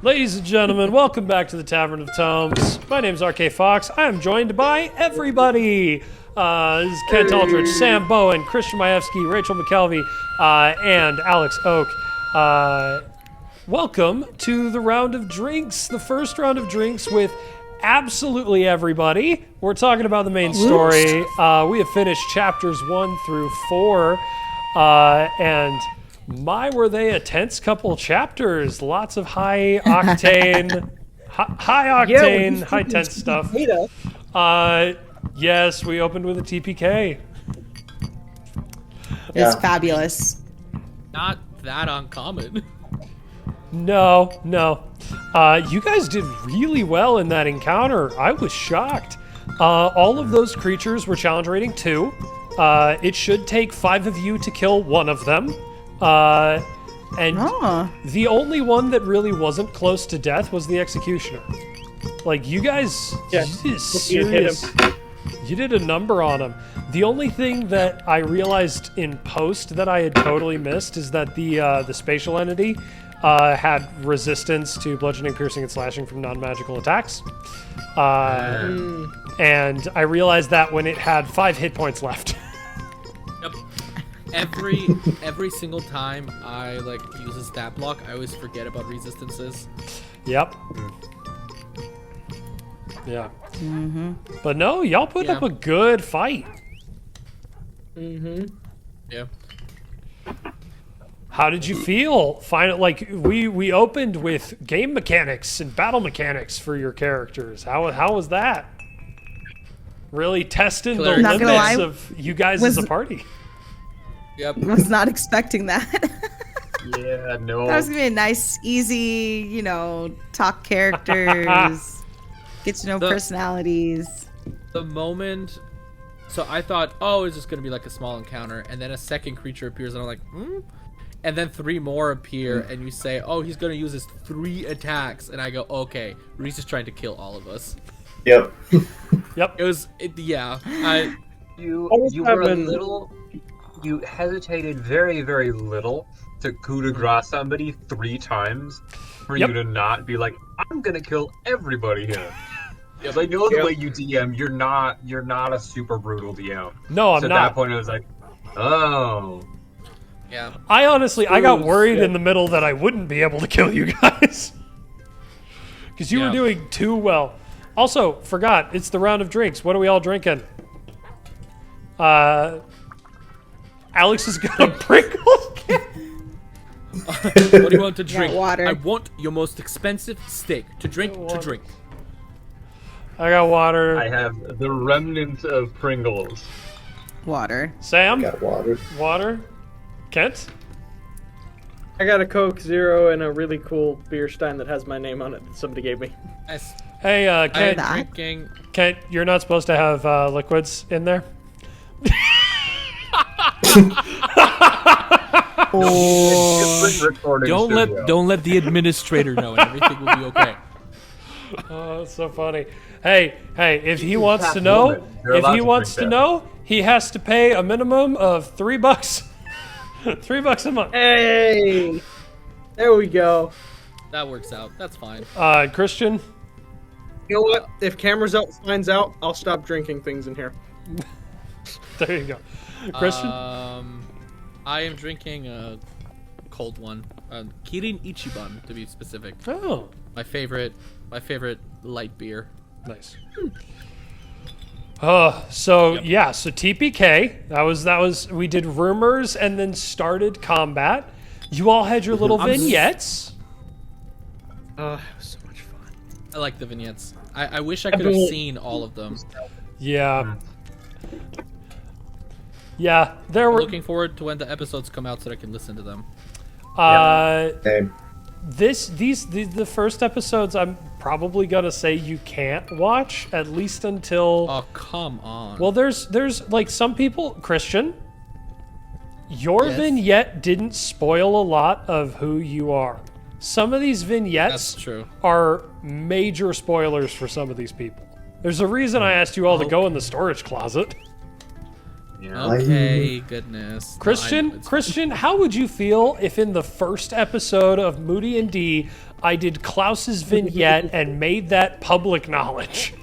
Ladies and gentlemen, welcome back to the Tavern of Tomes. My name is RK Fox. I am joined by everybody. This is Kent Aldridge, Sam Bowen, Christian Majewski, Rachel McKelvey, and Alex Oak. Welcome to the round of drinks, the first round of drinks with absolutely everybody. We're talking about the main story. We have finished chapters 1 through 4, and my, were they a tense couple chapters. Lots of high octane, high tense stuff. Yes, we opened with a TPK. It's fabulous. Not that uncommon. No. You guys did really well in that encounter. I was shocked. All of those creatures were challenge rating 2. It should take 5 of you to kill one of them. And the only one that really wasn't close to death was the executioner. Like, you guys, you did a number on him. The only thing that I realized in post that I had totally missed is that the spatial entity had resistance to bludgeoning, piercing, and slashing from non-magical attacks. And I realized that when it had 5 hit points left. Yep. Every single time I use a stat block, I always forget about resistances. Yep. Yeah. Mm-hmm. But no, y'all put up a good fight. Mm-hmm. Yeah. How did you feel? We opened with game mechanics and battle mechanics for your characters. How was that? Really testing the limits of you guys as a party. Yep. Was not expecting that. Yeah, no. That was gonna be a nice, easy, talk characters, get to know personalities. The moment, so I thought, oh, it's just gonna be like a small encounter, and then a second creature appears, and I'm like, and then 3 more appear, and you say, oh, he's gonna use his 3 attacks, and I go, okay, Reese is trying to kill all of us. Yep. Yep. You hesitated very, very little to coup de grace somebody 3 times for you to not be like, I'm gonna kill everybody here. Because I know the way you DM, you're not a super brutal DM. No, I'm so not. At that point, I was like, oh. Yeah. I honestly, I got worried in the middle that I wouldn't be able to kill you guys. Because you were doing too well. Also, forgot, it's the round of drinks. What are we all drinking? Alex has got a Pringles can. What do you want to drink? Water. I want your most expensive steak. To drink, to drink. I got water. I have the remnants of Pringles. Water. Sam? Got water. Water? Kent? I got a Coke Zero and a really cool beer stein that has my name on it that somebody gave me. Nice. Hey, Kent, I'm drinking. Kent, you're not supposed to have liquids in there. Don't let the administrator know, and everything will be okay. Oh, that's so funny. Hey, if he wants to know, he has to pay a minimum of $3. $3 a month. Hey! There we go. That works out. That's fine. Christian? You know what? If cameras out finds out, I'll stop drinking things in here. There you go. Christian? I am drinking a cold one. Kirin Ichiban, to be specific. Oh. My favorite light beer. Nice. So TPK. That was we did rumors and then started combat. You all had your little vignettes. It was so much fun. I like the vignettes. I wish I could have seen all of them. Yeah. Yeah, there I'm were. looking forward to when the episodes come out so that I can listen to them. The first episodes, I'm probably gonna say you can't watch at least until. Oh, come on. Well, there's like some people, Christian. Your vignette didn't spoil a lot of who you are. Some of these vignettes are major spoilers for some of these people. There's a reason I asked you all to go in the storage closet. Yeah. Okay, goodness. No, Christian, how would you feel if in the first episode of Moody and D, I did Klaus's vignette and made that public knowledge?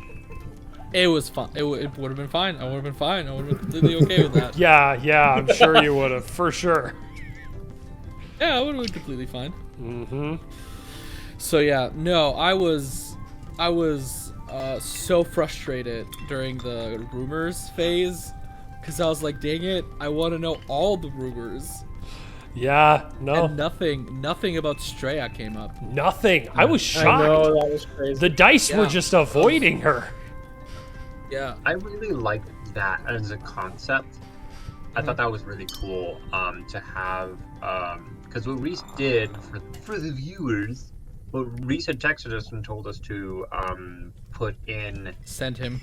It was fun. It would have been fine. I would have been fine. I would have been completely okay with that. Yeah, I'm sure you would have, for sure. Yeah, I would have been completely fine. Mm-hmm. So yeah, no, I was so frustrated during the rumors phase because I was like, dang it, I want to know all the rumors. Yeah, no. And nothing about Straya came up. Nothing. I was shocked. I know, that was crazy. The dice were Yeah. just avoiding her. Yeah. I really liked that as a concept. I thought that was really cool to have, because what Reese did for the viewers, what Reese had texted us and told us to Send him.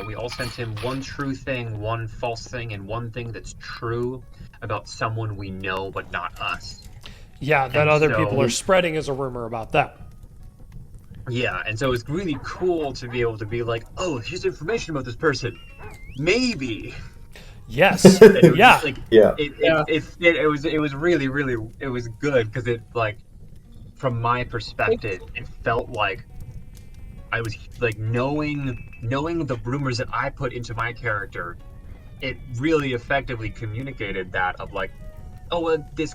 we all sent him one true thing, one false thing, and one thing that's true about someone we know but not us. Yeah, that And other so- people are spreading as a rumor about them. Yeah, and so it's really cool to be able to be like, oh, here's information about this person. Maybe. Yes. And it was Yeah. just, like, Yeah. It was really it was good because it, like, from my perspective, it felt like I was like knowing the rumors that I put into my character. It really effectively communicated that of like, oh, well, this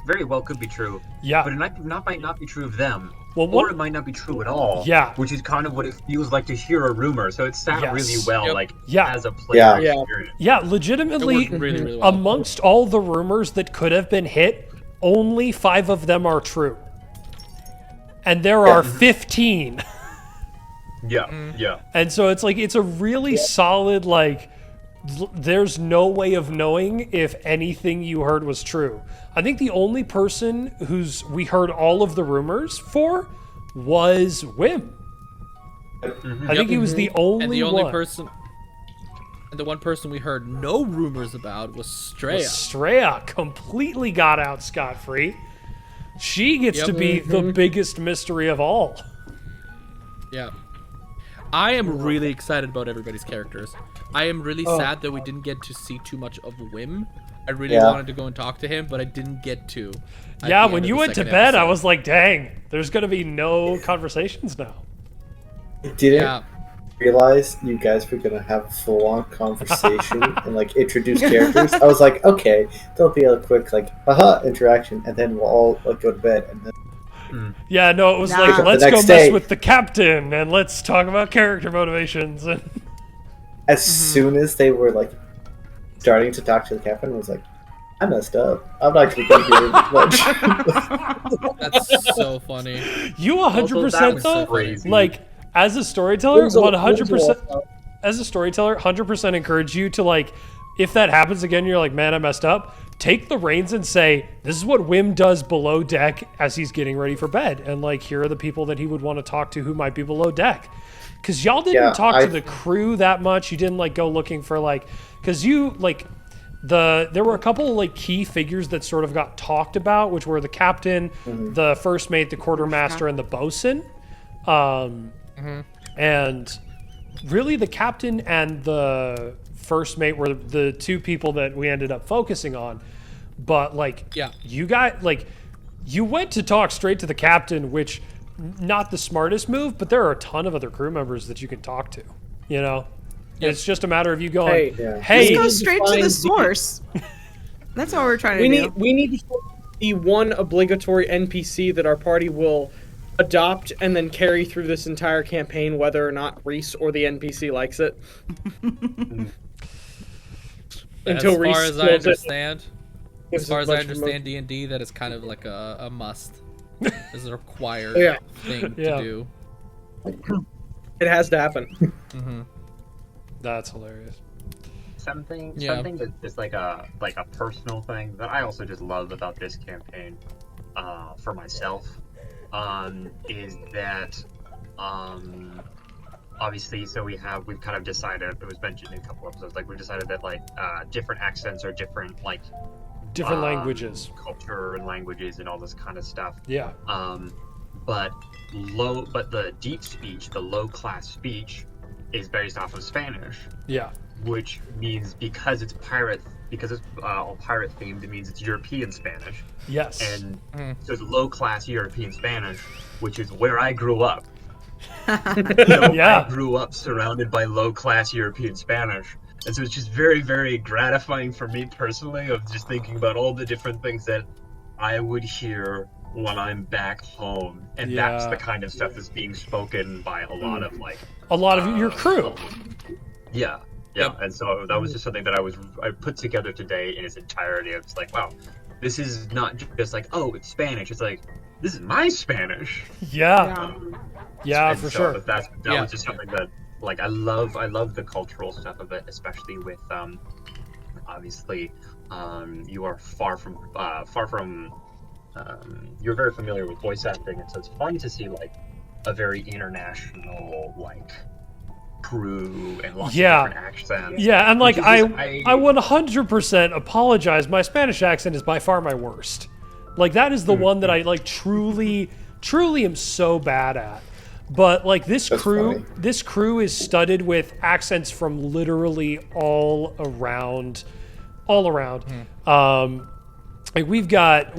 very well could be true, Yeah. but it might not be true of them. Well, Or it might not be true at all. Yeah. Which is kind of what it feels like to hear a rumor. So it sat Yes. really well, Yep. like, Yeah. as a player Yeah. experience. Yeah, It legitimately, worked really, really well. amongst all the rumors that could have been hit, only 5 of them are true. And there are 15. Yeah, yeah. And so it's like, it's a really solid, like, there's no way of knowing if anything you heard was true. I think the only person we heard all of the rumors for was Wim. I think he was the only And the only one. person, and the one person we heard no rumors about was Straya. Straya completely got out scot-free. She gets to be the biggest mystery of all. Yeah. I am really excited about everybody's characters. I am really sad that we didn't get to see too much of Wim. I really wanted to go and talk to him, but I didn't get to. at Yeah, the when end you of the went to second bed, I episode. was like, dang, there's going to be no conversations now. I didn't Yeah. realize you guys were gonna have a full-on conversation and like introduce characters. I was like, okay, there'll be a quick like haha interaction, and then we'll all like go to bed. And then Yeah, no, it was Nah. like, The let's go next mess day. with the captain and let's talk about character motivations. And as soon as they were like starting to talk to the captain, I was like, I messed up. I'm not gonna go here much. That's so funny. you Also, 100% that was though, crazy. like, as a storyteller, There's a- 100%, there's as a storyteller, 100% encourage you to, like, if that happens again, you're like, man, I messed up. Take the reins and say, this is what Wim does below deck as he's getting ready for bed. And, like, here are the people that he would want to talk to who might be below deck. Because y'all didn't Yeah, talk I- to the crew that much. You didn't, like, go looking for, like, because you, like, there were a couple of, like, key figures that sort of got talked about, which were the captain, the first mate, the quartermaster, and the bosun. And really the captain and the first mate were the two people that we ended up focusing on. But, like, Yeah. you got, like, you went to talk straight to the captain, which not the smartest move, but there are a ton of other crew members that you can talk to, you know? It's just a matter of you going, Hey. hey, Yeah. Just go Hey, straight to find the the- source. That's what we're trying to we do. need to find the one obligatory NPC that our party will adopt and then carry through this entire campaign, whether or not Reese or the NPC likes it. Until as Reese far as I kills it. understand, Gives as far us as a I bunch of understand D&D, that is kind of like a must. This is a required Yeah. thing Yeah. to do. It has to happen. that's hilarious. Something Yeah. that's just like a personal thing that I also just love about this campaign, for myself, is that obviously, so we've kind of decided, it was mentioned in a couple episodes, like we've decided that like different accents are different, like Different languages. culture and languages and all this kind of stuff. Yeah. But the deep speech, the low class speech, is based off of Spanish. Yeah. which means because it's all pirate themed, it means it's European Spanish. Yes. And so it's low class European Spanish, which is where I grew up. Yeah. I grew up surrounded by low class European Spanish. And so it's just very, very gratifying for me personally of just thinking about all the different things that I would hear when I'm back home. And that's Yeah. the kind of stuff that's being spoken by a lot of your crew. Yeah. Yep. And so that was just something that I put together today in its entirety. I was like, wow, this is not just like, oh, it's Spanish. It's like, this is my Spanish. Yeah. Yeah, And for so sure. that was just something that, like, I love the cultural stuff of it, especially with obviously you are far from you're very familiar with voice acting, and so it's fun to see like a very international like crew and lots of different accents. Yeah, and like Because I 100% apologize. My Spanish accent is by far my worst. Like that is the one that I like truly am so bad at. But like this crew is studded with accents from literally all around. Like we've got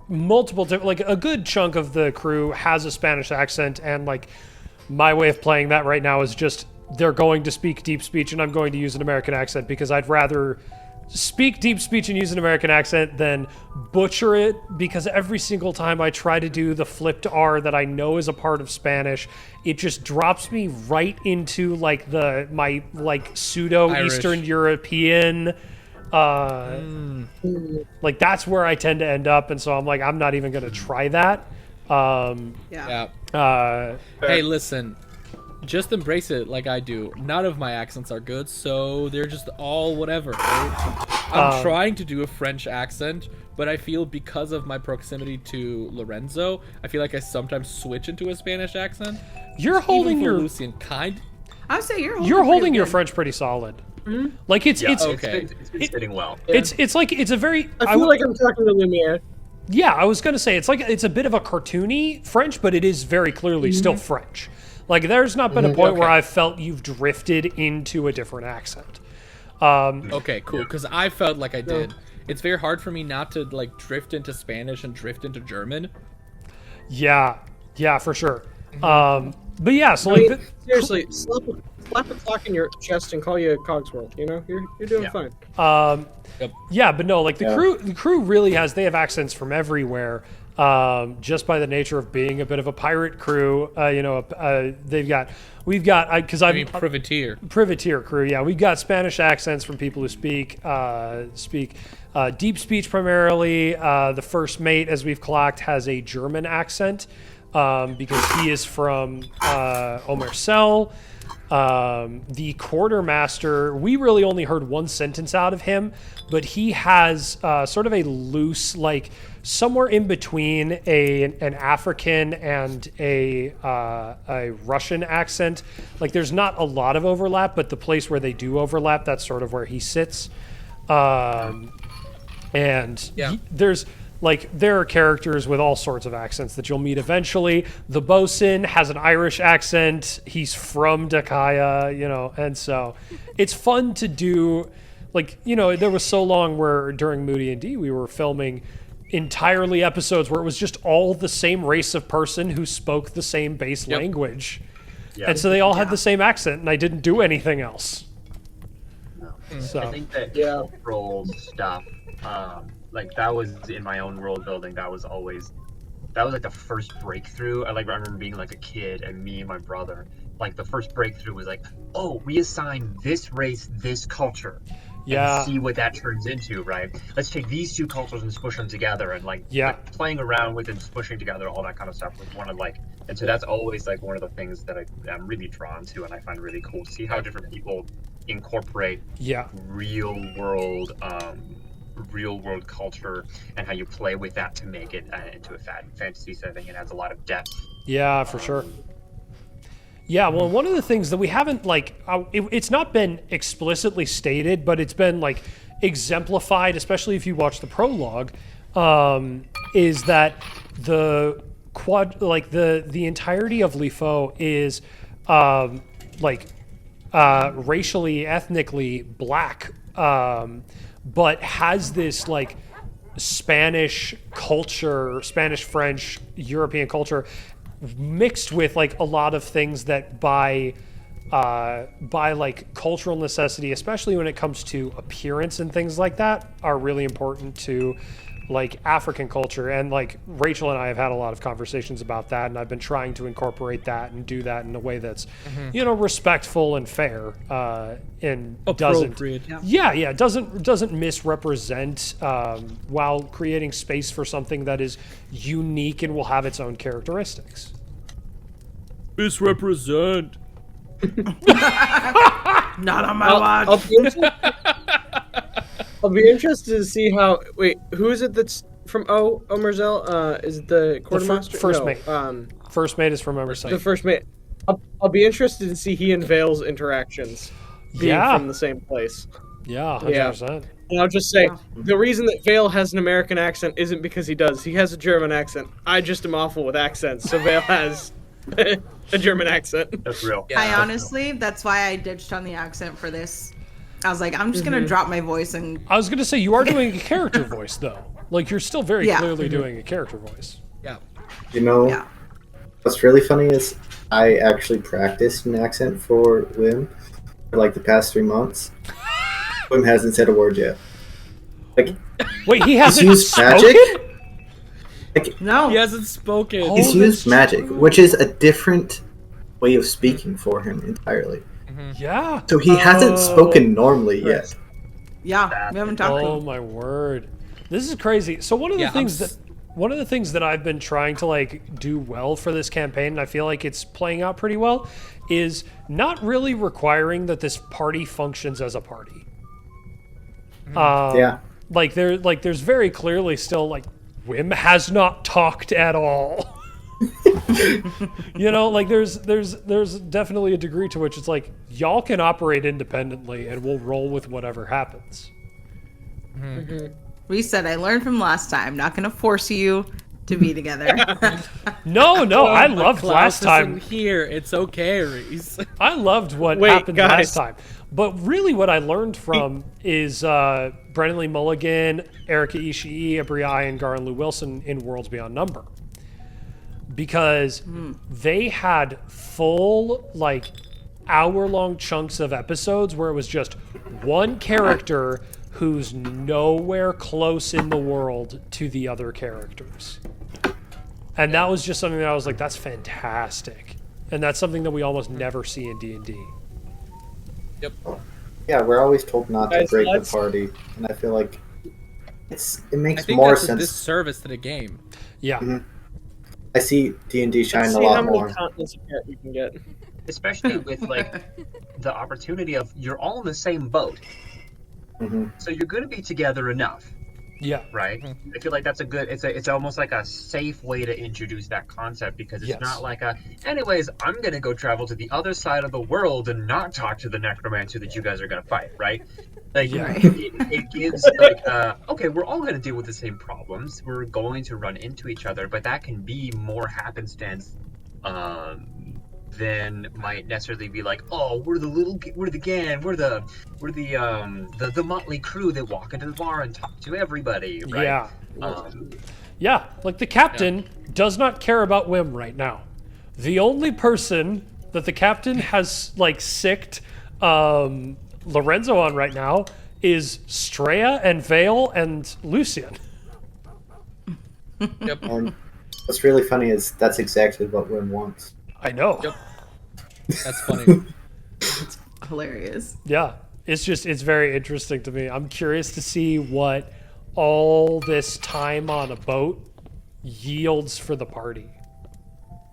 multiple different, like a good chunk of the crew has a Spanish accent, and like my way of playing that right now is just they're going to speak deep speech and I'm going to use an American accent because I'd rather speak deep speech and use an American accent than butcher it, because every single time I try to do the flipped R that I know is a part of Spanish, it just drops me right into like my pseudo Eastern Irish. European like that's where I tend to end up, and so I'm like, I'm not even gonna try that. Yeah. Hey, listen. Just embrace it like I do. None of my accents are good, so they're just all whatever. Right? I'm trying to do a French accent, but I feel because of my proximity to Lorenzo, I feel like I sometimes switch into a Spanish accent. You're holding Even for your Lucian kind. I would say you're holding pretty your good. French pretty solid. Like it's okay. It's been fitting well. it's like it's a very I feel like I'm talking to Lumiere. Yeah, I was gonna say it's like it's a bit of a cartoony French, but it is very clearly still French. Like there's not been a point where I've felt you've drifted into a different accent. Okay, cool. Because I felt like I did. It's very hard for me not to like drift into Spanish and drift into German. Yeah, for sure. But yeah, so I like mean, seriously, slap a clock in your chest and call you Cogsworth. You know, you're doing fine. yeah, but no, like the crew really they have accents from everywhere. Just by the nature of being a bit of a pirate crew, we've got because I mean, privateer crew. Yeah, we've got Spanish accents from people who speak deep speech primarily. The first mate, as we've clocked, has a German accent because he is from Omercel. The quartermaster, we really only heard one sentence out of him, but he has sort of a loose, like somewhere in between an African and a Russian accent. Like there's not a lot of overlap, but the place where they do overlap, that's sort of where he sits. There are characters with all sorts of accents that you'll meet eventually. The bosun has an Irish accent. He's from Dakaya, and so it's fun to do. There was so long where during Moody and D we were filming entirely episodes where it was just all the same race of person who spoke the same base language. Yeah. And so they all had the same accent, and I didn't do anything else. No. So I think that role stuff, like that was in my own world building. That was like the first breakthrough. I remember being like a kid, and me and my brother, like the first breakthrough was like, oh, we assign this race this culture. And see what that turns into, right? Let's take these two cultures and smush them together, and like playing around with and smushing together all that kind of stuff was one of and so that's always like one of the things that I'm really drawn to, and I find really cool to see how different people incorporate real world culture and how you play with that to make it into a fantasy setting. It adds a lot of depth. Yeah, for sure. Yeah, well, one of the things that we haven't it's not been explicitly stated, but it's been exemplified, especially if you watch the prologue, is that the entirety of Lifo is racially, ethnically black, but has this like Spanish culture, Spanish, French, European culture mixed with like a lot of things that by like cultural necessity, especially when it comes to appearance and things like that, are really important to like African culture. And like Rachel and I have had a lot of conversations about that, and I've been trying to incorporate that and do that in a way that's respectful and fair, and Appropriate. doesn't misrepresent, while creating space for something that is unique and will have its own characteristics. Misrepresent. Not on my watch. I'll be interested to see how. Wait, who is it that's from Omerzel? Is it the quartermaster? First mate. No, First mate is from Omerzel. the first mate. I'll be interested to see he and Vale's interactions being from the same place. Yeah, 100%. And I'll just say, the reason that Vale has an American accent isn't because he does. He has a German accent. I just am awful with accents, so Vale has a German accent. That's real. I honestly, that's why I ditched on the accent for this. I was like, I'm just gonna drop my voice and. I was gonna say you are doing a character voice though. Like you're still very clearly doing a character voice. Yeah. You know, Yeah. what's really funny is I actually practiced an accent for Wim for like the past 3 months. Wim hasn't said a word yet. Like, Wait, he he's hasn't used spoken? magic? Like, No. He hasn't spoken. Oh, he's that's used magic, true. which is a different way of speaking for him entirely. Yeah. So he hasn't spoken normally yet. Yeah, we haven't talked to Oh him. my word. This is crazy. So one of the things that I've been trying to like do well for this campaign, and I feel like it's playing out pretty well, is not really requiring that this party functions as a party. Yeah. There's very clearly still like Wim has not talked at all. There's definitely a degree to which it's like y'all can operate independently and we'll roll with whatever happens. Reese said, I learned from last time. Not gonna force you to be together. No, I loved Klaus last time. isn't here. It's okay, Reese. I loved what Wait, happened last guys. time. But really what I learned from is Brennan Lee Mulligan, Erika Ishii, Abria Iyengar, and Lou Wilson in Worlds Beyond Number. Because they had full, like, hour-long chunks of episodes where it was just one character who's nowhere close in the world to the other characters. And that was just something that I was like, that's fantastic. And that's something that we almost never see in D&D. Yep. Yeah, we're always told not to Guys, break the let's- party, and I feel like it I makes think more that's a sense. disservice to the game. Yeah. I see D&D shine Let's a see how lot many more. continents you can get. Especially with like the opportunity of you're all in the same boat, so you're going to be together enough, Yeah. right? I feel like that's a good. It's almost like a safe way to introduce that concept because it's Yes. not like a. Anyways, I'm going to go travel to the other side of the world and not talk to the necromancer that you guys are going to fight, right? Like Yeah. it gives like okay, we're all going to deal with the same problems. We're going to run into each other, but that can be more happenstance than might necessarily be like, oh, we're the gang, we're the motley crew that walk into the bar and talk to everybody, right? Yeah. Um, Yeah, like the captain does not care about Wim right now. The only person that the captain has like sicked Lorenzo on right now is Straya and Vale and Lucian. Yep. And what's really funny is that's exactly what Wim wants. I know. Yep. That's funny. Hilarious. Yeah, it's very interesting to me. I'm curious to see what all this time on a boat yields for the party.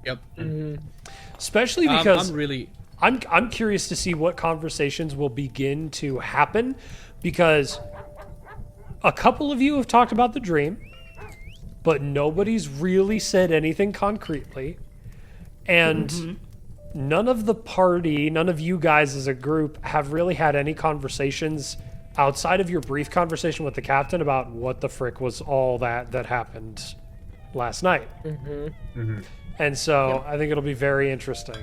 Yep. Especially because I'm really. I'm curious to see what conversations will begin to happen, because a couple of you have talked about the dream, but nobody's really said anything concretely. And none of the party, none of you guys as a group have really had any conversations outside of your brief conversation with the captain about what the frick was all that happened last night. And so I think it'll be very interesting.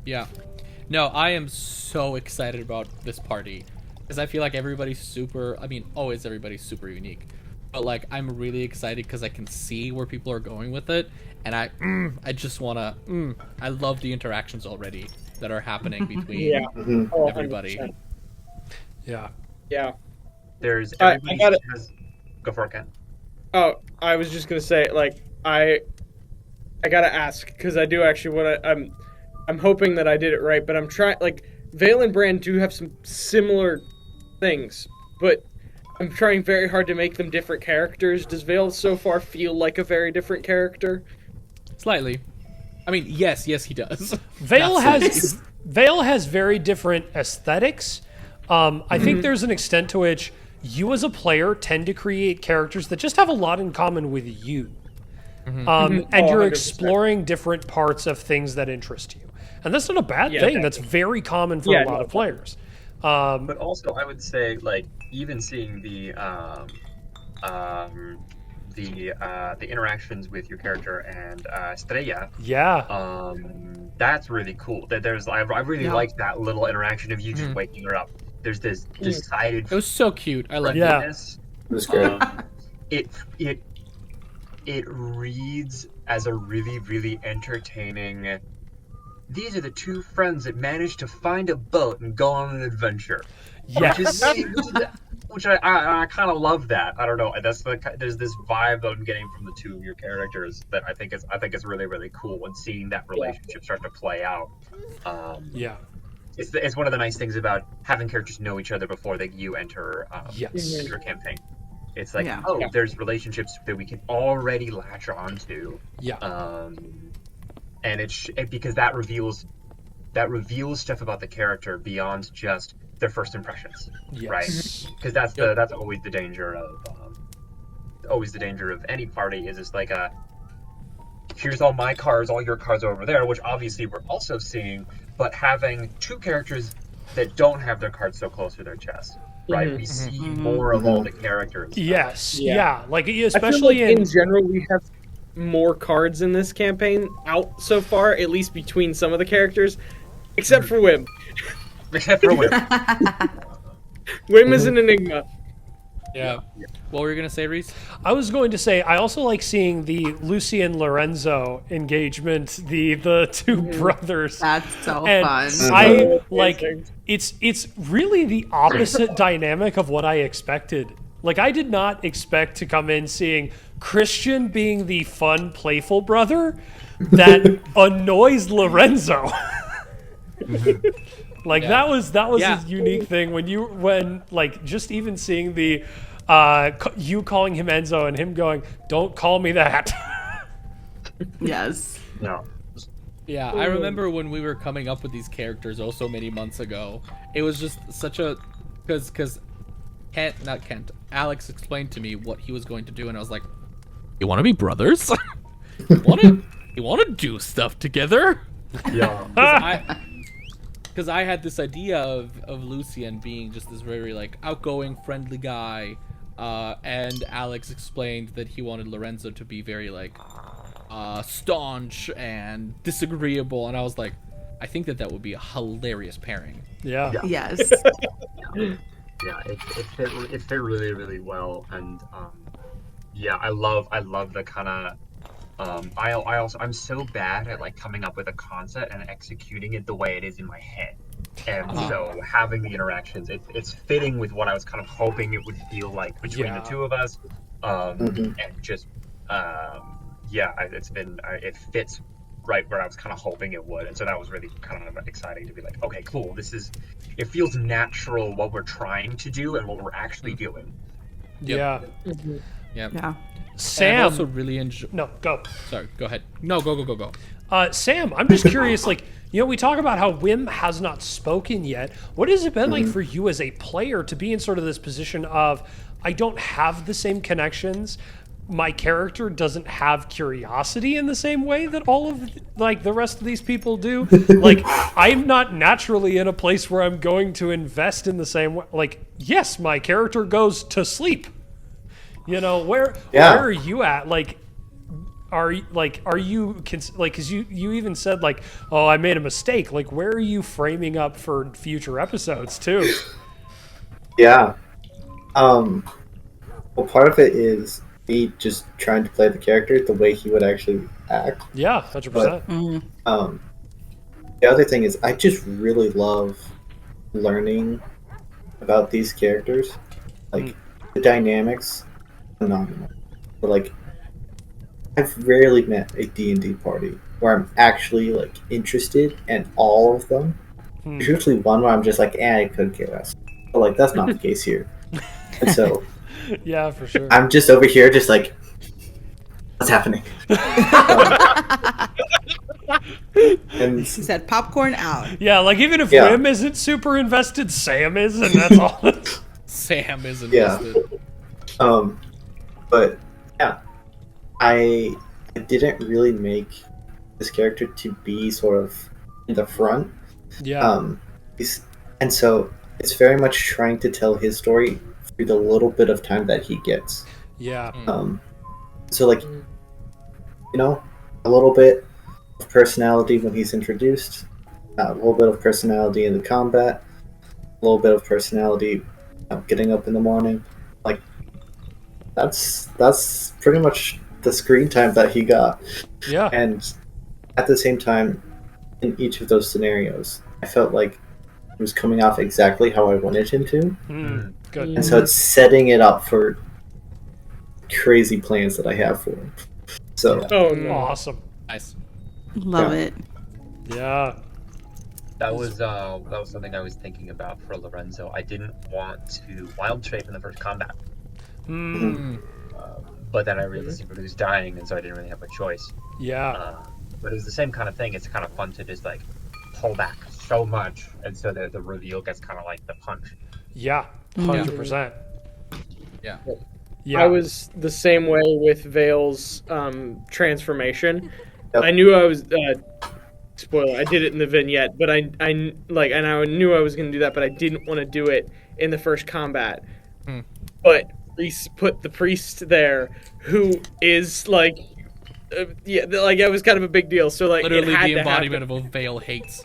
Yeah. No, I am so excited about this party because I feel like everybody's super. I mean, always everybody's super unique, but like I'm really excited because I can see where people are going with it, and I just wanna. I love the interactions already that are happening between Yeah. Oh, everybody. 100%. Yeah. Yeah. There's I everybody gotta- has. Go for it, Ken. Oh, I was just gonna say, like, I gotta ask because I do actually want to. I'm hoping that I did it right, but I'm trying. Like, Vale and Brand do have some similar things, but I'm trying very hard to make them different characters. Does Vale so far feel like a very different character? Slightly. I mean, yes, he does. Vale Absolutely. has very different aesthetics. I think there's an extent to which you as a player tend to create characters that just have a lot in common with you. And Oh, you're 100%. exploring different parts of things that interest you. And that's not a bad Yeah, thing. That's very common for a lot of players. But also, I would say, like, even seeing the interactions with your character and Estrella, Yeah. that's really cool. That I really like that little interaction of you just waking her up. There's this decided It was so cute. I love Yeah. friendliness. It was great. It reads as a really, really entertaining. These are the two friends that managed to find a boat and go on an adventure. Yes. Which I kind of love that. I don't know. There's this vibe that I'm getting from the two of your characters that I think is really, really cool. And seeing that relationship start to play out. Yeah. It's one of the nice things about having characters know each other before you enter Yes. enter a campaign. It's like, Yeah. there's relationships that we can already latch onto. Yeah. And because that reveals stuff about the character beyond just their first impressions, Yes. right? Because that's always the danger of any party is it's like here's all my cards, all your cards over there, which obviously we're also seeing, but having two characters that don't have their cards so close to their chest, right? We see more of all the characters. Yes. Yeah. Yeah. Like I feel especially like in general we have more cards in this campaign out so far, at least between some of the characters, except for Wim. Except for Wim. Wim is an enigma. Yeah. What were you gonna say, Reese? I was going to say I also like seeing the Lucy and Lorenzo engagement, the two brothers. That's so And fun. I like it's really the opposite dynamic of what I expected. Like I did not expect to come in seeing Christian being the fun, playful brother that annoys Lorenzo. Like that was Yeah. a unique thing when like just even seeing the you calling him Enzo and him going, "Don't call me that." Yes. No. Yeah, I remember when we were coming up with these characters so many months ago. It was just such a because Alex explained to me what he was going to do, and I was like, "You want to be brothers? you want to do stuff together?" Yeah. Because I had this idea of Lucian being just this very like outgoing, friendly guy, and Alex explained that he wanted Lorenzo to be very like staunch and disagreeable, and I was like, I think that would be a hilarious pairing. Yeah. Yes. Yeah, it fit really, really well, and yeah, I love the kind of I'm so bad at like coming up with a concept and executing it the way it is in my head, and so having the interactions, it's fitting with what I was kind of hoping it would feel like between the two of us, and just it fits right where I was kind of hoping it would, and so that was really kind of exciting to be like, okay, cool, it feels natural what we're trying to do and what we're actually doing. Yeah. Yeah. Yeah. Sam. I also really enjoy. No, go. Sorry, go ahead. No, go. Sam, I'm just curious, like, we talk about how Wim has not spoken yet. What has it been like for you as a player to be in sort of this position of, I don't have the same connections, my character doesn't have curiosity in the same way that all of, like, the rest of these people do? Like, I'm not naturally in a place where I'm going to invest in the same way. Like, yes, my character goes to sleep. Where are you at? Like, are you because you even said like, oh, I made a mistake. Like, where are you framing up for future episodes too? Yeah. Well, part of it is me just trying to play the character the way he would actually act. Yeah, 100%. Um, the other thing is I just really love learning about these characters. Like the dynamics, phenomenal. But like, I've rarely met a D&D party where I'm actually like interested in all of them. There's usually one where I'm just like, I couldn't care less. But like, that's not the case here. And so, Yeah, for sure. I'm just over here, just like, what's happening? And He said popcorn out. Yeah, like even if Yeah. Wim isn't super invested, Sam is, and that's all. Sam is Yeah. invested. But yeah, I didn't really make this character to be sort of in the front. Yeah. And so it's very much trying to tell his story through the little bit of time that he gets. Yeah. So like, you know, a little bit of personality when he's introduced, a little bit of personality in the combat, a little bit of personality getting up in the morning. Like, that's pretty much the screen time that he got. Yeah. And at the same time, in each of those scenarios, I felt like it was coming off exactly how I wanted him to. Good. And so it's setting it up for crazy plans that I have for him. So Oh no. Awesome. Nice. Love Yeah. it. Yeah. That was something I was thinking about for Lorenzo. I didn't want to wild shape in the first combat, but then I realized he was dying, and so I didn't really have a choice. Yeah. But it was the same kind of thing. It's kind of fun to just like pull back so much, and so the reveal gets kind of like the punch. Yeah. 100%. Yeah. Yeah. I was the same way with Vale's transformation. Yep. I knew I was spoiler. I did it in the vignette, but I like, and I knew I was going to do that, but I didn't want to do it in the first combat. But Reese put the priest there, who is like, yeah, like that was kind of a big deal. So like, Literally it had the to embodiment happen. of what Vale hates.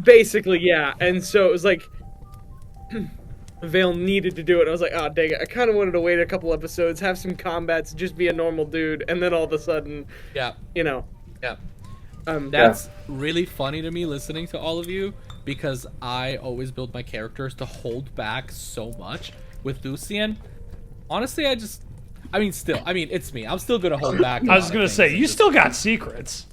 Basically, yeah. And so it was like, Vale needed to do it. I was like, oh, dang it. I kind of wanted to wait a couple episodes, have some combats, just be a normal dude, and then all of a sudden, Yeah. you know. Yeah. Um, That's really funny to me listening to all of you, because I always build my characters to hold back so much. With Lucian, honestly, it's me. I'm still gonna hold back. I was going to say, you still got secrets.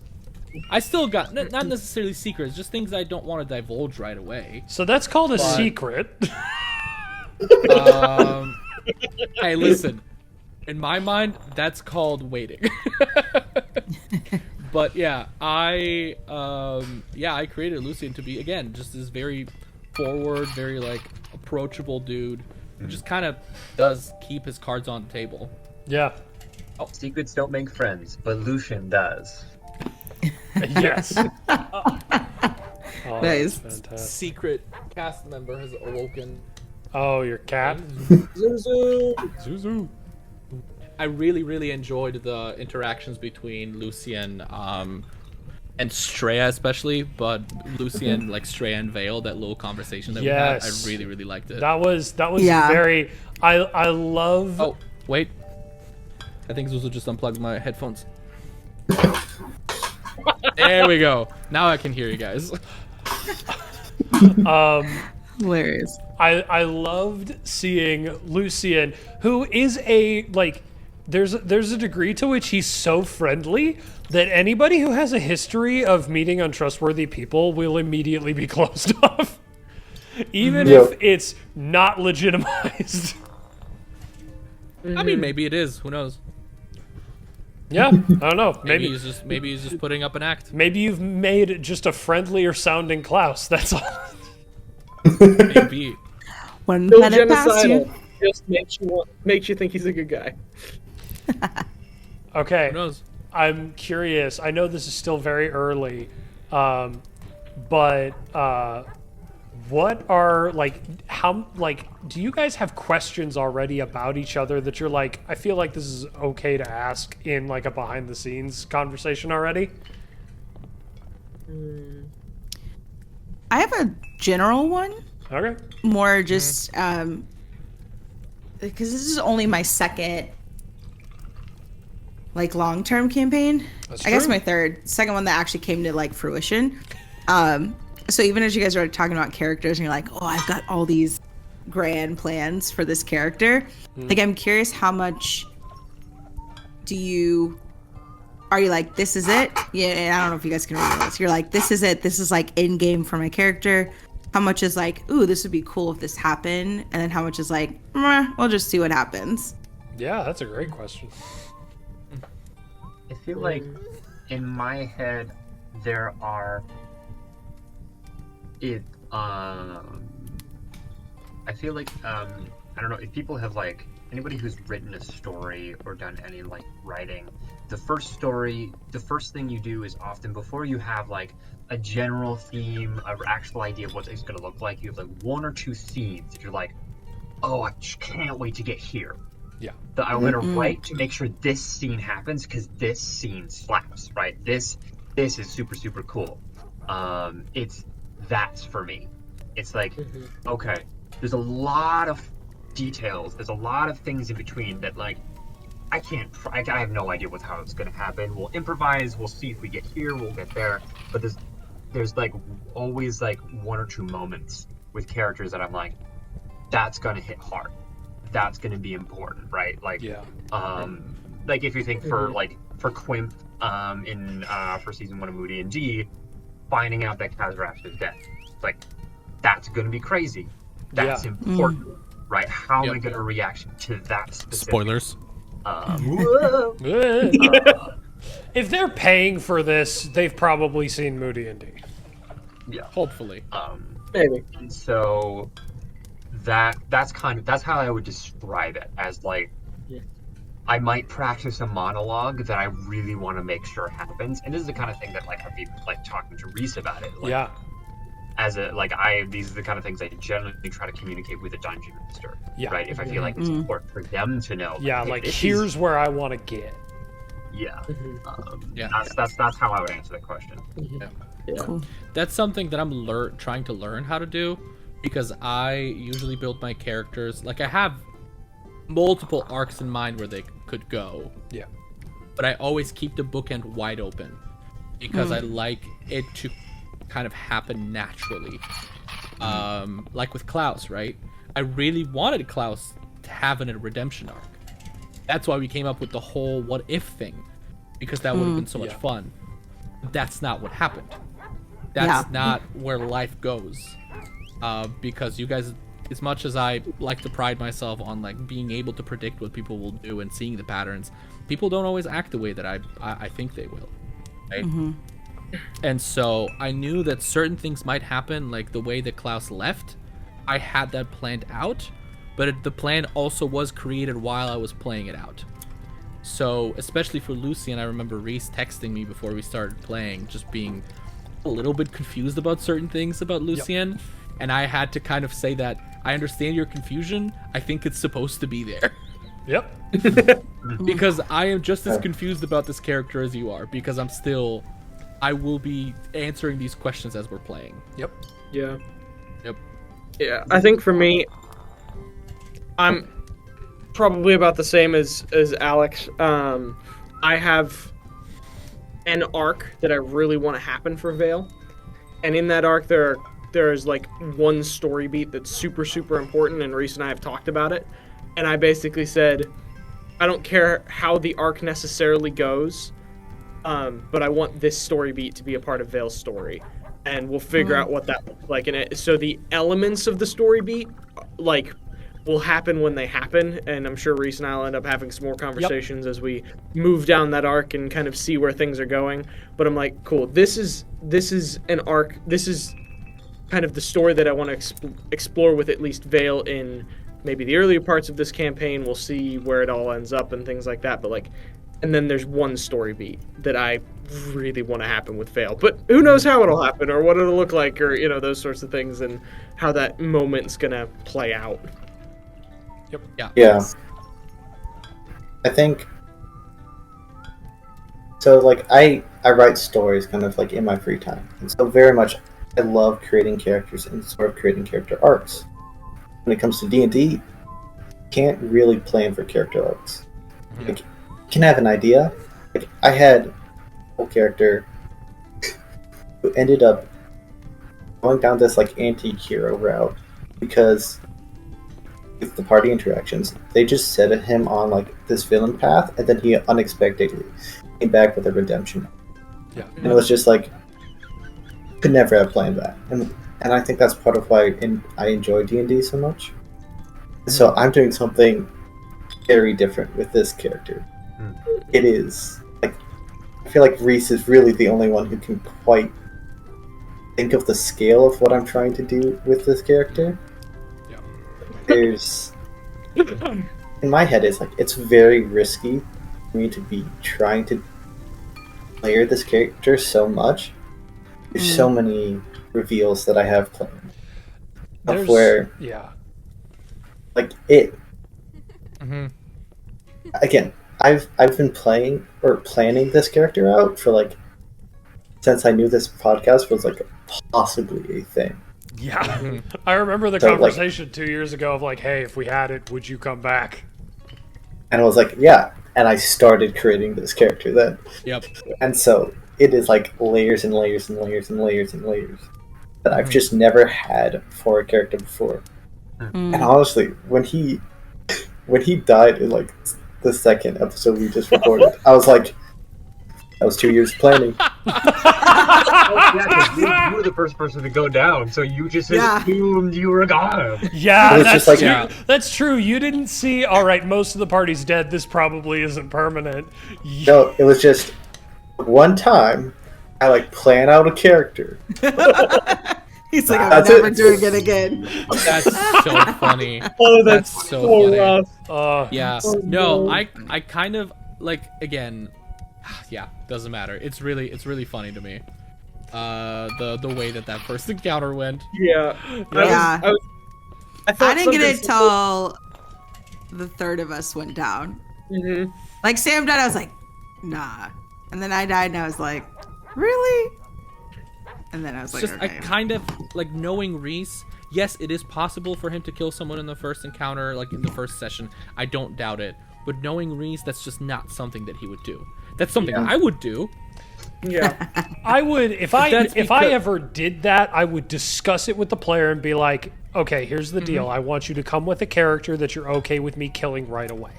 I still got not necessarily secrets, just things I don't want to divulge right away. So that's called a secret. Hey, listen. In my mind, that's called waiting. But yeah, I created Lucian to be, again, just this very forward, very like approachable dude who just kind of does keep his cards on the table. Yeah. Secrets don't make friends, but Lucian does. Yes. Oh, Nice. that's fantastic. Secret cast member has awoken. Oh, your cat? Zuzu. Zuzu. I really, really enjoyed the interactions between Lucian and Straya especially, but Lucian, like Straya and Vale, that little conversation that Yes. we had, I really, really liked it. That was Yeah. very. I love. Oh, wait. I think Zuzu just unplugged my headphones. There we go. Now I can hear you guys. Hilarious. I loved seeing Lucian, who is a like. There's a degree to which he's so friendly that anybody who has a history of meeting untrustworthy people will immediately be closed off, even if it's not legitimized. I mean, maybe it is. Who knows? Yeah, I don't know. Maybe Maybe he's just putting up an act. maybe you've made just a friendlier sounding Klaus. That's all. Maybe. When Still let it pass you. genocidal. Just makes you think he's a good guy. Okay. Who knows? I'm curious. I know this is still very early, but what are how do you guys have questions already about each other that you're like, I feel like this is okay to ask in like a behind the scenes conversation already? I have a general one. Okay. More just because this is only my second like long-term campaign. That's I guess true. my second one that actually came to like fruition. So even as you guys are talking about characters and you're like, oh, I've got all these grand plans for this character. Like, I'm curious, how much are you like, this is it? Yeah, and I don't know if you guys can read this. You're like, this is it. This is like in game for my character. How much is like, ooh, this would be cool if this happened? And then how much is like, meh, we'll just see what happens. Yeah, that's a great question. I feel like in my head there are I feel like I don't know if people have like anybody who's written a story or done any like writing, the first thing you do is often before you have like a general theme, an actual idea of what it's going to look like, you have like one or two scenes that you're like, oh, I just can't wait to get here. Yeah. That I'm going to write to make sure this scene happens because this scene slaps, right? This is super, super cool. That's for me. It's like, okay, there's a lot of details. There's a lot of things in between that like, I have no idea how it's going to happen. We'll improvise. We'll see if we get here. We'll get there. But there's like always like one or two moments with characters that I'm like, that's going to hit hard. That's going to be important, right? Like, Yeah. Like if you think for Quimp for season 1 of Moody and D, finding out that Kazrash is dead, like that's going to be crazy. That's important, right? How am I going to react to that specific? Spoilers. If they're paying for this, they've probably seen Moody and D. Yeah. Hopefully. Maybe. And so that's how I would describe it, as like, I might practice a monologue that I really want to make sure happens, and this is the kind of thing that like I'd be like talking to Reese about it. Like, Yeah. These are the kind of things I generally try to communicate with a dungeon master. Yeah. Right. If I feel like it's important for them to know. Yeah, hey, like this here's where I want to get. Yeah. Yeah. That's how I would answer that question. Yeah. Cool. That's something that I'm trying to learn how to do, because I usually build my characters like I have multiple arcs in mind where they could go, Yeah. but I always keep the bookend wide open because I like it to kind of happen naturally. Like with Klaus, right? I really wanted Klaus to have a redemption arc. That's why we came up with the whole what if thing, because that would have been so much fun. That's not what happened. That's not where life goes. Because you guys, as much as I like to pride myself on like being able to predict what people will do and seeing the patterns, people don't always act the way that I think they will, right? And so I knew that certain things might happen, like the way that Klaus left. I had that planned out, but the plan also was created while I was playing it out. So especially for Lucian, I remember Reese texting me before we started playing, just being a little bit confused about certain things about Lucian. And I had to kind of say that I understand your confusion. I think it's supposed to be there. Yep. Because I am just as confused about this character as you are, because I will be answering these questions as we're playing. Yep. Yeah. Yep. Yeah. I think for me, I'm probably about the same as Alex. I have an arc that I really want to happen for Vale, and in that arc there's like one story beat that's super, super important, and Reese and I have talked about it. And I basically said, I don't care how the arc necessarily goes, but I want this story beat to be a part of Vale's story. And we'll figure out what that looks like. And so the elements of the story beat, like, will happen when they happen. And I'm sure Reese and I will end up having some more conversations as we move down that arc and kind of see where things are going. But I'm like, cool, this is an arc. This is kind of the story that I want to explore with at least Vale in maybe the earlier parts of this campaign. We'll see where it all ends up and things like that. But like, and then there's one story beat that I really want to happen with Vale. But who knows how it'll happen or what it'll look like or, those sorts of things and how that moment's going to play out. Yeah. I think so. Like I write stories kind of like in my free time, and so very much I love creating characters and sort of creating character arcs. When it comes to D&D, can't really plan for character arcs. Like, you can have an idea. Like I had a whole character who ended up going down this like anti-hero route because with the party interactions, they just set him on like this villain path, and then he unexpectedly came back with a redemption. Yeah. And it was just like could never have planned that, and I think that's part of why I enjoy D&D so much. So I'm doing something very different with this character. It is like I feel like Reese is really the only one who can quite think of the scale of what I'm trying to do with this character. There's in my head it's like it's very risky for me to be trying to layer this character so much. There's so many reveals that I have planned of where like it again I've been playing or planning this character out for like since I knew this podcast was like possibly a thing. Yeah. I remember the conversation 2 years ago of like, hey, if we had it, would you come back? And I was like, yeah. And I started creating this character then. Yep. And so it is like layers and layers and layers and layers and layers that I've just never had for a character before. And honestly, when he died in like the second episode we just recorded, I was like, that was 2 years of planning. Yeah, 'cause you were the first person to go down, so you just assumed you were gone. Yeah, It was that's just like- true. Yeah. That's true. You didn't see, all right, most of the party's dead. This probably isn't permanent. No, it was just one time I like plan out a character. He's like, I'm That's never it. doing it again. That's so funny. Oh, That's that's so so funny. rough. Yeah. Oh, No, no. I kind of like again. Yeah, doesn't matter. It's really funny to me. The way that first encounter went. Yeah. Yeah. I thought I didn't get it something- till the third of us went down. Mhm. Like Sam died, I was like, nah. And then I died, and I was like, really? And then I was It's like, just okay. I kind of like knowing Reese. Yes, it is possible for him to kill someone in the first encounter, like in the first session. I don't doubt it. But knowing Reese, that's just not something that he would do. That's something I would do. Yeah. I would, if I that's because- ever did that, I would discuss it with the player and be like, okay, here's the deal. I want you to come with a character that you're okay with me killing right away.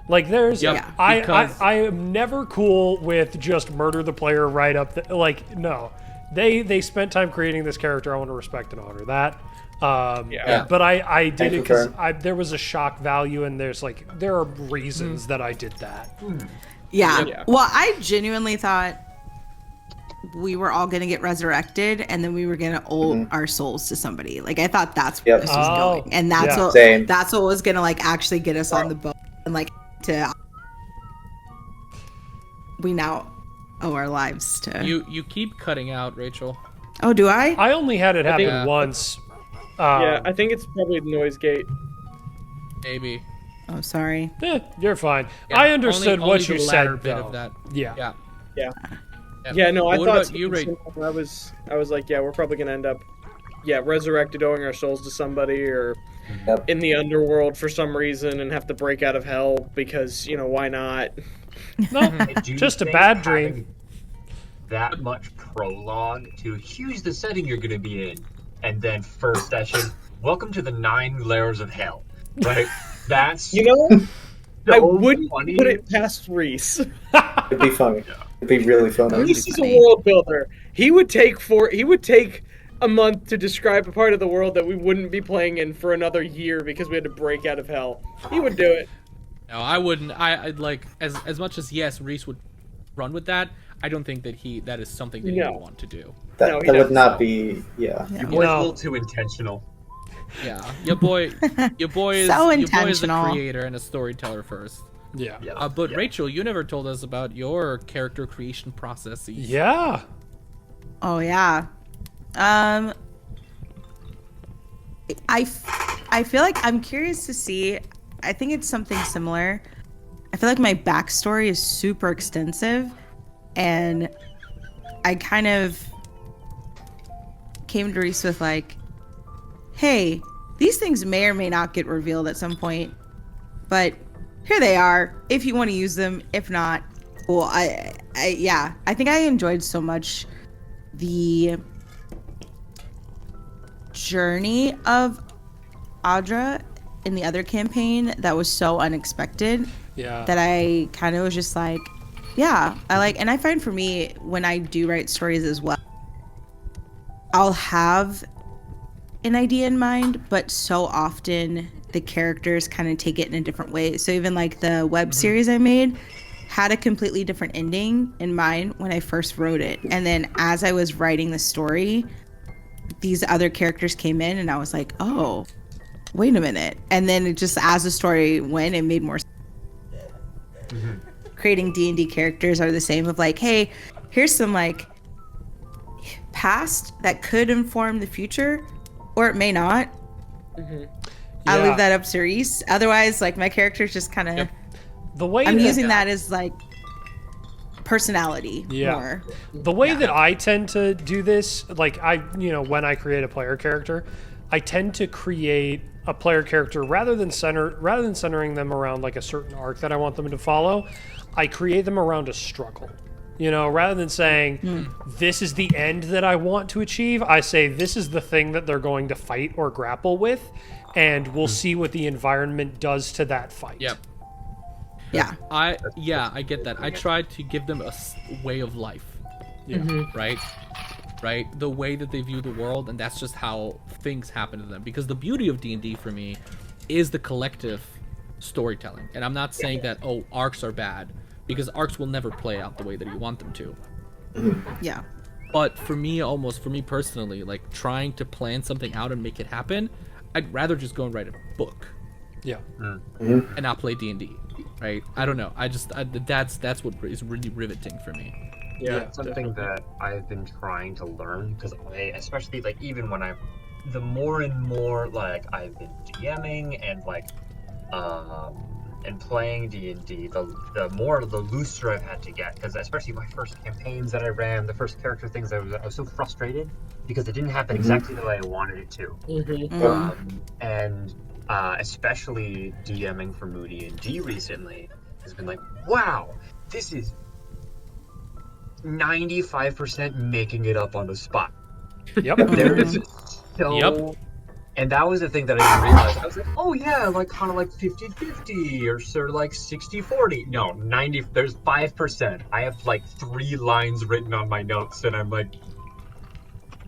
Like there's, Yep, I am never cool with just murder the player right up. Like no, they spent time creating this character. I want to respect and honor that. Yeah. But I did it because concur. there was a shock value, and there are reasons that I did that. Yeah. Yeah. Well, I genuinely thought we were all gonna get resurrected, and then we were gonna owe our souls to somebody. Like I thought that's where Yep. this was Oh, going, and that's yeah. what Same. that's what was gonna like actually get us on the boat, and like to we now owe our lives to. You keep cutting out, Rachel. Oh, do I? I only had it happen think- once. Yeah, I think it's probably the noise gate. Maybe. Oh, sorry. You're fine. Yeah, I understood only what the you latter said, bit though. of that. Yeah. Yeah. Yeah. Yeah, no, I What thought about you, something similar. I was like, yeah, we're probably gonna end up, resurrected, owing our souls to somebody, or Yep. in the underworld for some reason, and have to break out of hell because why not? No, I do just a think bad dream. having That much prologue to here's the setting you're gonna be in, and then first session, welcome to the 9 layers of hell. Like that's I so wouldn't funny. put it past Reese. It'd be funny. It'd be really funny. Reese is a funny. world builder. He would take a month to describe a part of the world that we wouldn't be playing in for another year because we had to break out of hell. He would do it. No, I wouldn't. I'd like as much as yes, Reese would run with that. I don't think that is something that he No. would want to do. That, No, he that would doesn't. not be. Yeah. Your boy's a little too intentional. Yeah, your boy is So your boy is a intentional. creator and a storyteller first. Yeah. Yeah. But Yeah. Rachel, you never told us about your character creation processes. Yeah. Oh yeah. I feel like I'm curious to see. I think it's something similar. I feel like my backstory is super extensive, and I kind of came to Reese with like, hey, these things may or may not get revealed at some point, but here they are. If you want to use them, if not, cool. I think I enjoyed so much the journey of Audra in the other campaign that was so unexpected Yeah. that I kind of was just like, yeah, I like, and I find for me when I do write stories as well, I'll have an idea in mind, but so often the characters kind of take it in a different way. So even like the web series I made had a completely different ending in mind when I first wrote it. And then as I was writing the story, these other characters came in and I was like, oh, wait a minute. And then it just, as the story went, it made more sense. Creating D&D characters are the same of like, hey, here's some like past that could inform the future, or it may not. I'll leave that up to Reese. Otherwise, like my character's just kind of, The way I'm that, using that as like personality more. The way that I tend to do this, like when I create a player character, I tend to create a player character rather than centering them around like a certain arc that I want them to follow. I create them around a struggle. Rather than saying this is the end that I want to achieve, I say this is the thing that they're going to fight or grapple with, and we'll see what the environment does to that fight. Yep. Yeah. I get that. I tried to give them a way of life. Yeah. Right? The way that they view the world, and that's just how things happen to them. Because the beauty of D&D for me is the collective storytelling. And I'm not saying that, arcs are bad, because arcs will never play out the way that you want them to. Yeah. But for me personally, like trying to plan something out and make it happen, I'd rather just go and write a book. Yeah. And not play D&D, right? I don't know. That's what is really riveting for me. Yeah, it's something that I've been trying to learn because especially like even when the more and more like I've been DMing and like and playing D&D, the looser I've had to get, because especially my first campaigns that I ran, the first character things, I was so frustrated because it didn't happen exactly the way I wanted it to. And especially DMing for Moody and D recently has been like, wow, this is 95% making it up on the spot. Yep. There is so And that was the thing that I didn't realize. I was like, oh yeah, like kind of like 50-50 or sort of like 60-40. No, 90, there's 5%. I have like 3 lines written on my notes and I'm like,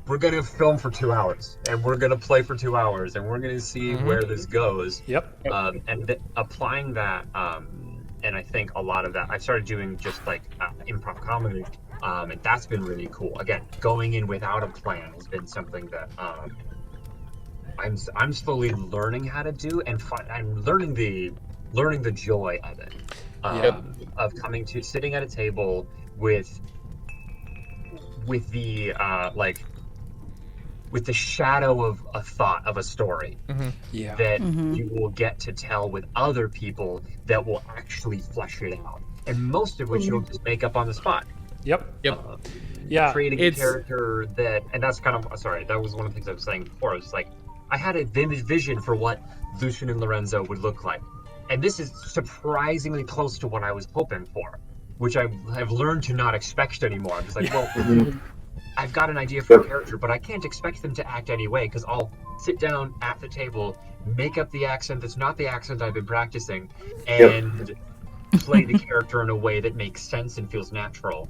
we're going to film for 2 hours and we're going to play for 2 hours and we're going to see where this goes. Yep. Applying that, and I think a lot of that, I started doing just like improv comedy, and that's been really cool. Again, going in without a plan has been something that I'm slowly learning how to do, and I'm learning the joy of it, of sitting at a table with the with the shadow of a thought of a story that you will get to tell with other people that will actually flesh it out, and most of which you'll just make up on the spot. Yep. Creating a character and that's kind of, sorry, that was one of the things I was saying before. It was like, I had a vision for what Lucian and Lorenzo would look like. And this is surprisingly close to what I was hoping for, which I have learned to not expect anymore. I'm just like, well, I've got an idea for a character, but I can't expect them to act any way, because I'll sit down at the table, make up the accent that's not the accent I've been practicing, and play the character in a way that makes sense and feels natural.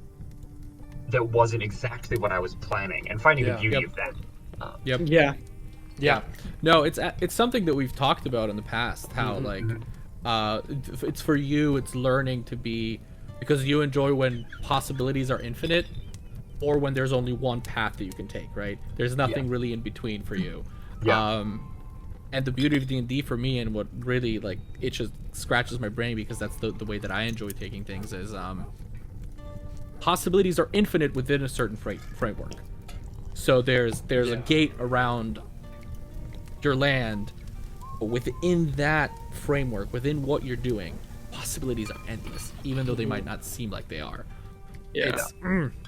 That wasn't exactly what I was planning, and finding the beauty of that. Yeah. No, it's something that we've talked about in the past, how it's for you, it's learning to be, because you enjoy when possibilities are infinite or when there's only one path that you can take, right? There's nothing really in between for you. And the beauty of D&D for me, and what really like it just scratches my brain because that's the way that I enjoy taking things is possibilities are infinite within a certain framework. So there's a gate around your land, but within that framework, within what you're doing, possibilities are endless, even though they might not seem like they are. Yeah.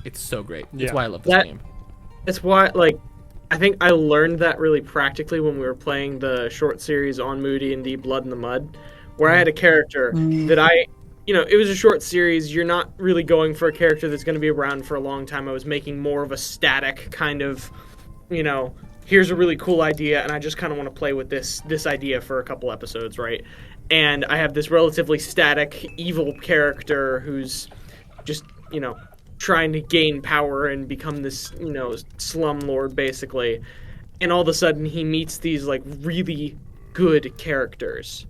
It's so great. Yeah. That's why I love this game. That's why, like, I think I learned that really practically when we were playing the short series on Moody and D Blood in the Mud, where I had a character that it was a short series. You're not really going for a character that's going to be around for a long time. I was making more of a static kind of, here's a really cool idea, and I just kind of want to play with this idea for a couple episodes, right? And I have this relatively static, evil character who's just, trying to gain power and become this, slumlord, basically. And all of a sudden, he meets these, like, really good characters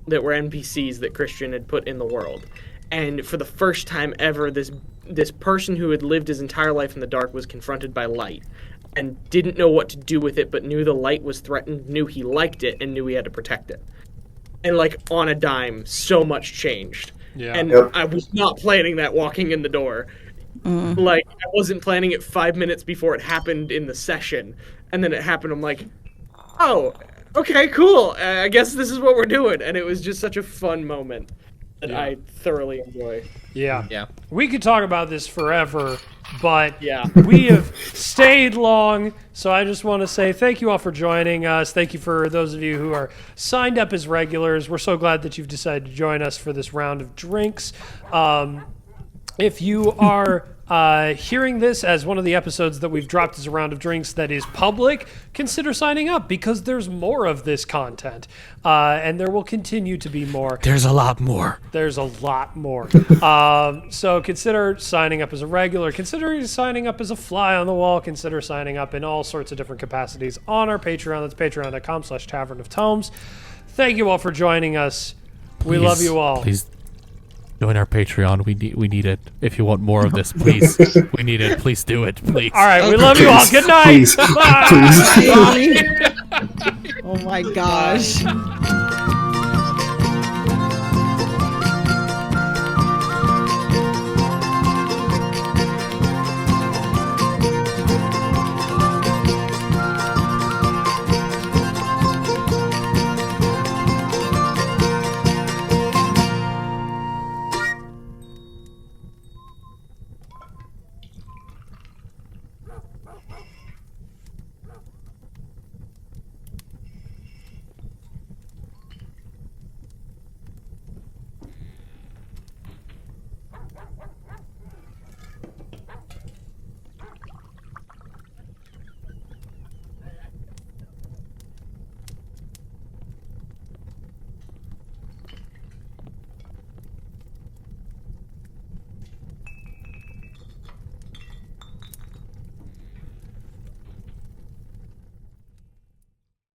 that were NPCs that Christian had put in the world. And for the first time ever, this person who had lived his entire life in the dark was confronted by light and didn't know what to do with it, but knew the light was threatened, knew he liked it, and knew he had to protect it. And, like, on a dime, so much changed. Yeah. And Yep. I was not planning that walking in the door. Like, I wasn't planning it 5 minutes before it happened in the session. And then it happened, I'm like, oh, okay, cool. I guess this is what we're doing. And it was just such a fun moment that I thoroughly enjoy. Yeah. Yeah. We could talk about this forever, but Yeah. we have stayed long, so I just want to say thank you all for joining us. Thank you for those of you who are signed up as regulars. We're so glad that you've decided to join us for this round of drinks. If you are hearing this as one of the episodes that we've dropped as a round of drinks that is public, consider signing up because there's more of this content, and there will continue to be more. There's a lot more. There's a lot more. So consider signing up as a regular. Consider signing up as a fly on the wall. Consider signing up in all sorts of different capacities on our Patreon. That's patreon.com/Tavern of Tomes. Thank you all for joining us. We love you all. Please join our Patreon. We need it. If you want more of this, please. We need it. Please do it. Please. All right. We love you all. Good night. Please. Bye. Oh my gosh.